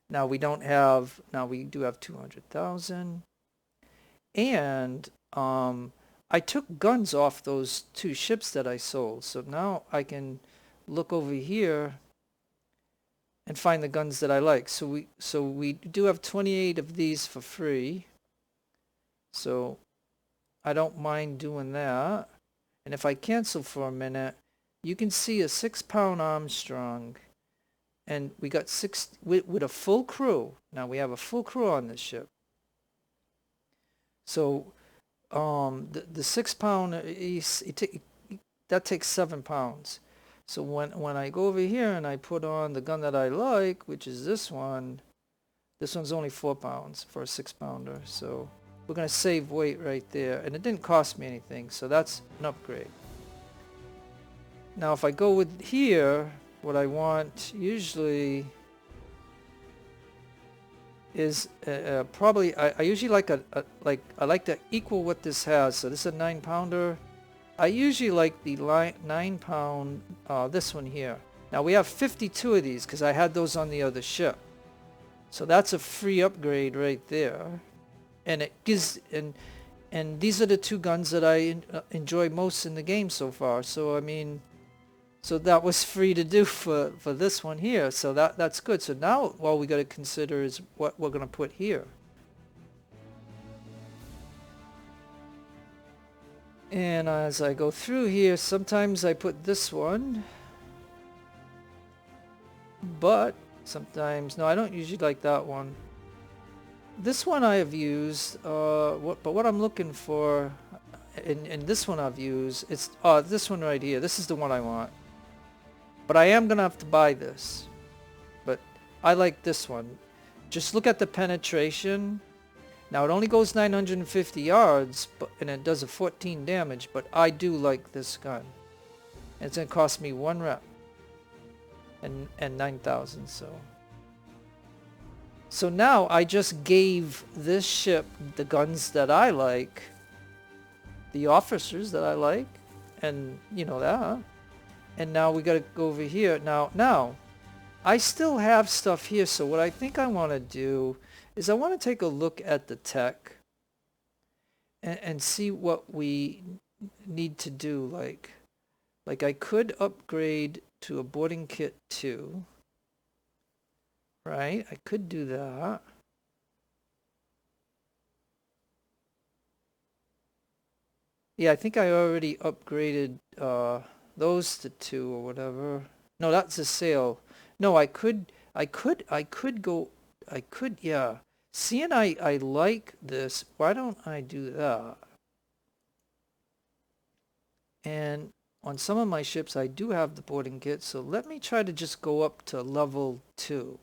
now we don't have, now we do have 200,000. And I took guns off those 2 ships that I sold. So now I can look over here and find the guns that I like. So we do have 28 of these for free. So I don't mind doing that. And if I cancel for a minute, you can see a 6-pound Armstrong, and we got 6 with a full crew. Now we have a full crew on this ship. So the 6-pound that takes 7 pounds. So when I go over here and I put on the gun that I like, which is this one's only 4 pounds for a 6-pounder. So we're gonna save weight right there, and it didn't cost me anything, so that's an upgrade. Now if I go with here, what I want usually is probably I usually like I like to equal what this has. So this is a 9-pounder. I usually like the 9-pound this one here. Now we have 52 of these because I had those on the other ship. So that's a free upgrade right there, and it gives and these are the 2 guns that I enjoy most in the game so far. So I mean, so that was free to do for this one here. So that's good. So now all we got to consider is what we're going to put here. And as I go through here, sometimes I put this one, but sometimes, no, I don't usually like that one. This one I have used, but what I'm looking for, in this one I've used, it's this one right here. This is the one I want. But I am going to have to buy this. But I like this one. Just look at the penetration. Now it only goes 950 yards, and it does a 14 damage, but I do like this gun. And it's going to cost me 1 rep. And 9,000, so. So now I just gave this ship the guns that I like, the officers that I like, and you know that. And now we got to go over here. Now, I still have stuff here, so what I think I want to do is I want to take a look at the tech and see what we need to do. Like I could upgrade to a boarding kit 2, right? I could do that. Yeah, I think I already upgraded those to 2 or whatever. No, that's a sail. No, I could go, yeah. Seeing I like this, why don't I do that? And on some of my ships, I do have the boarding kit, so let me try to just go up to level 2.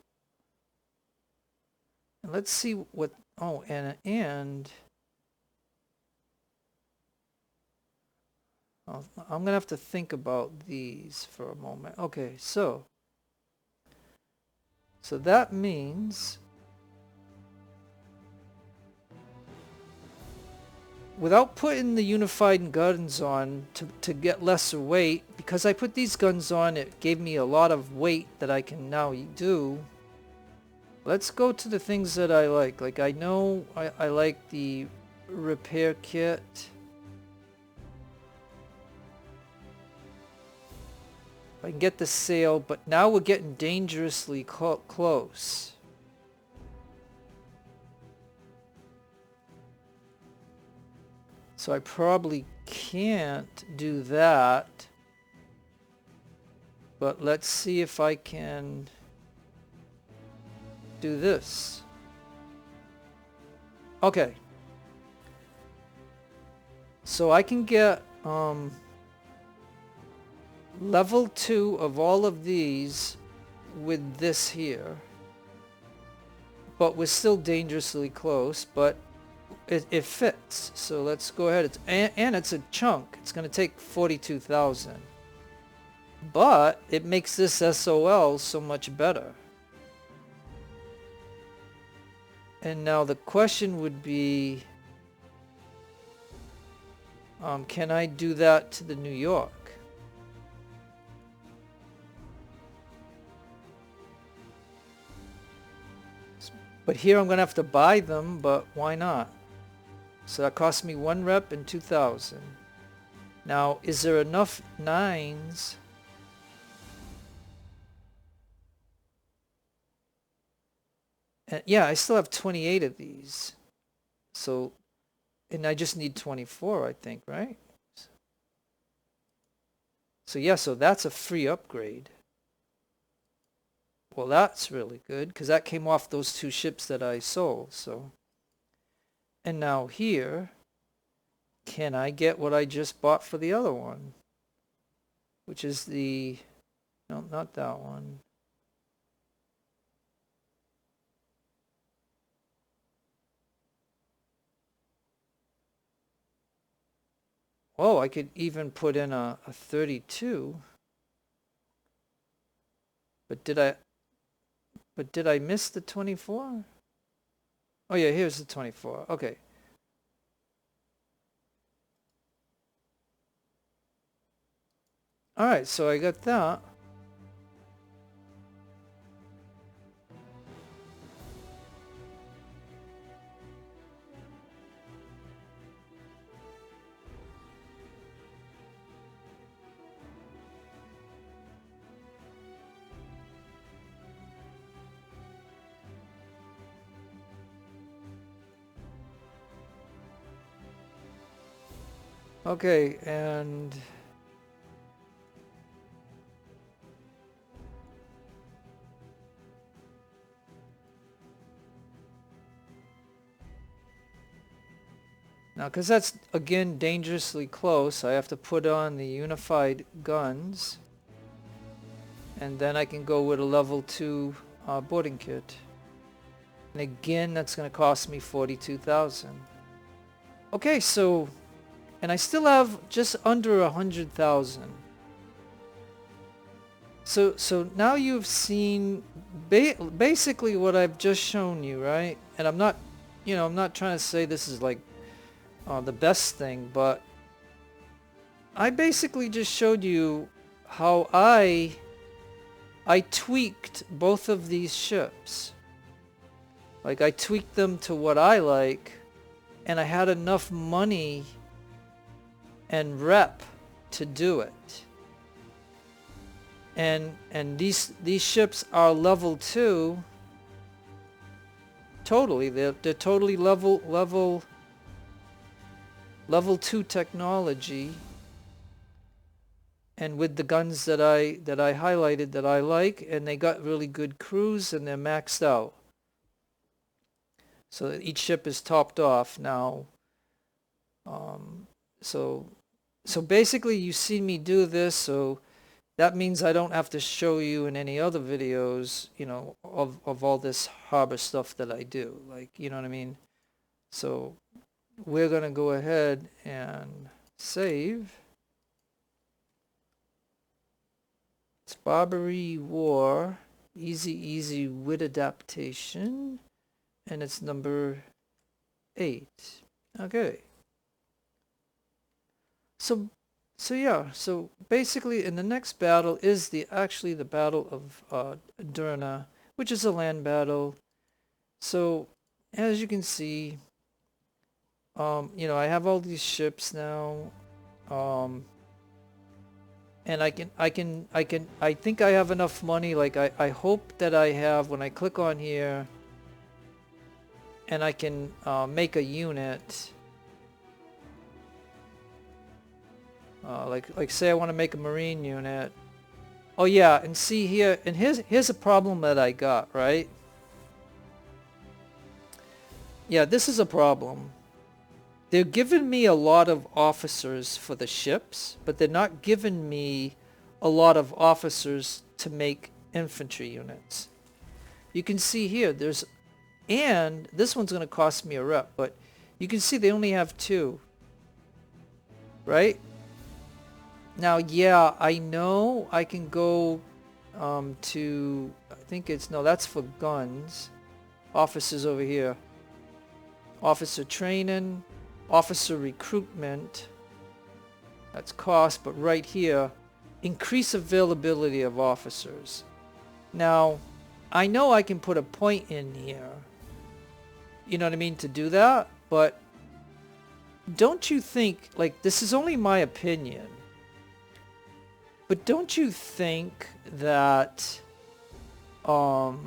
And let's see what, oh, and I'm gonna have to think about these for a moment. Okay, so that means without putting the unified guns on to get lesser weight, because I put these guns on, it gave me a lot of weight that I can now do. Let's go to the things that I like. Like I know I like the repair kit. I can get the sail, but now we're getting dangerously close. So I probably can't do that. But let's see if I can do this. Okay. So I can get level 2 of all of these with this here. But we're still dangerously close, but it fits. So let's go ahead. And it's a chunk. It's going to take 42,000. But it makes this SOL so much better. And now the question would be, Can I do that to the New York? But here I'm gonna have to buy them, but why not? So that cost me 1 rep and 2,000. Now, is there enough 9s? And yeah, I still have 28 of these. So, and I just need 24, I think, right? So yeah, so that's a free upgrade. Well, that's really good, because that came off those 2 ships that I sold, so. And now here, can I get what I just bought for the other one? Which is the, no, not that one. Oh, I could even put in a 32. But did I miss the 24? Oh yeah, here's the 24. Okay. All right, so I got that. Okay, and now, because that's, again, dangerously close, I have to put on the unified guns. And then I can go with a level 2 boarding kit. And again, that's going to cost me 42,000. Okay, so, and I still have just under 100,000. So now you've seen basically what I've just shown you, right? And I'm not, I'm not trying to say this is like the best thing, but I basically just showed you how I tweaked both of these ships. Like, I tweaked them to what I like, and I had enough money and rep to do it. And these ships are level 2. Totally, they're totally level 2 technology. And with the guns that I highlighted that I like, and they got really good crews, and they're maxed out. So each ship is topped off now. So basically you see me do this, so that means I don't have to show you in any other videos, of all this harbor stuff that I do. Like, you know what I mean? So we're gonna go ahead and save. It's Barbary War, easy with adaptation, and it's number 8. Okay. So yeah, so basically in the next battle is actually the Battle of Derna, which is a land battle. So as you can see, I have all these ships now. And I think I have enough money. Like, I hope that I have, when I click on here and I can make a unit, like say I want to make a marine unit. Oh yeah, and see here, and here's a problem that I got, right? Yeah, this is a problem. They're giving me a lot of officers for the ships, but they're not giving me a lot of officers to make infantry units. You can see here, and this one's going to cost me a rep, but you can see they only have 2. Right? Now, yeah, I know I can go to, I think that's for guns. Officers over here. Officer training. Officer recruitment. That's cost, but right here, increase availability of officers. Now, I know I can put a point in here, you know what I mean, to do that, but don't you think, like, this is only my opinion, but don't you think that, don't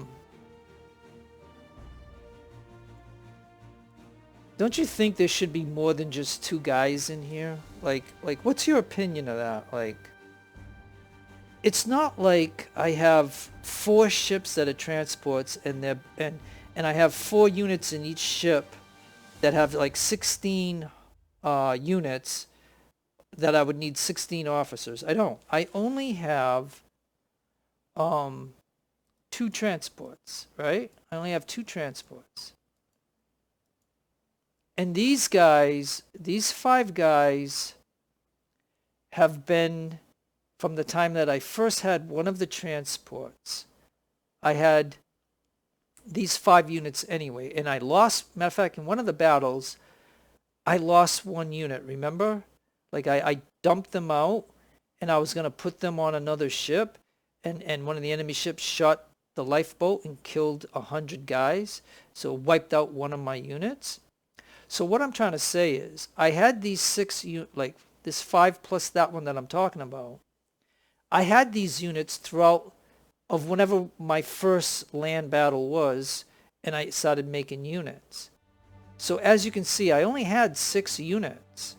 you think there should be more than just 2 guys in here? Like, what's your opinion of that? Like, it's not like I have 4 ships that are transports and I have 4 units in each ship that have like 16 units that I would need 16 officers. I don't. I only have 2 transports, right? I only have 2 transports. And these guys, these 5 guys have been, from the time that I first had one of the transports, I had these 5 units anyway. And I lost, matter of fact, in one of the battles, I lost 1 unit, remember? Like I dumped them out and I was going to put them on another ship. And one of the enemy ships shot the lifeboat and killed 100 guys. So it wiped out one of my units. So what I'm trying to say is, I had these 6, like this 5 plus that one that I'm talking about. I had these units throughout of whenever my first land battle was, and I started making units. So as you can see, I only had 6 units,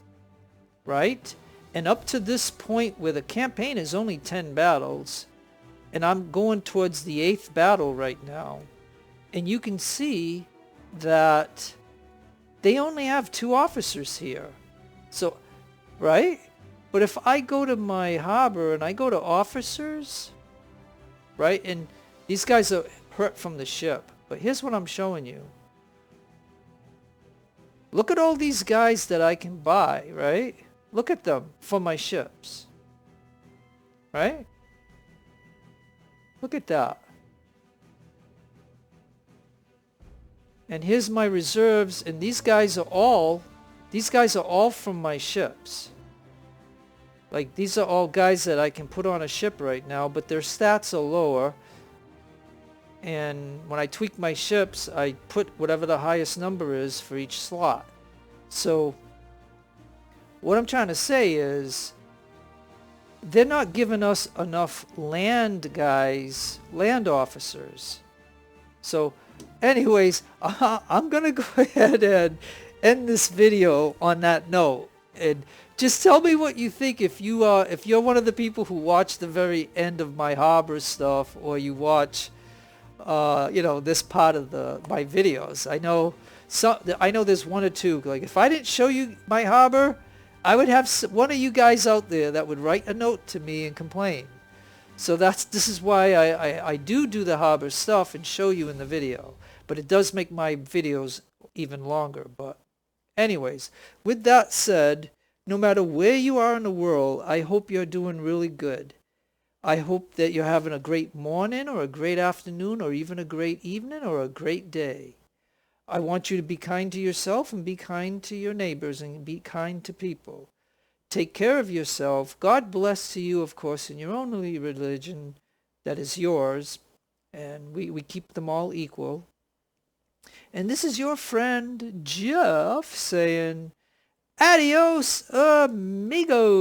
right? And up to this point where the campaign is only 10 battles, and I'm going towards the 8th battle right now, and you can see that they only have 2 officers here. So, right? But if I go to my harbor and I go to officers, right? And these guys are hurt from the ship. But here's what I'm showing you. Look at all these guys that I can buy, right? Look at them for my ships. Right? Look at that. And here's my reserves, and these guys are all from my ships. Like, these are all guys that I can put on a ship right now, but their stats are lower. And when I tweak my ships, I put whatever the highest number is for each slot. So what I'm trying to say is, they're not giving us enough land guys, land officers. So anyways, I'm going to go ahead and end this video on that note. And just tell me what you think if you're one of the people who watch the very end of my harbor stuff, or you watch you know, this part of my videos. I know there's 1 or 2. Like, if I didn't show you my harbor, I would have one of you guys out there that would write a note to me and complain. So this is why I do the harbor stuff and show you in the video. But it does make my videos even longer. But anyways, with that said, no matter where you are in the world, I hope you're doing really good. I hope that you're having a great morning or a great afternoon or even a great evening or a great day. I want you to be kind to yourself and be kind to your neighbors and be kind to people. Take care of yourself. God bless to you, of course, in your own religion that is yours. And we keep them all equal. And this is your friend Jeff saying, adios amigos.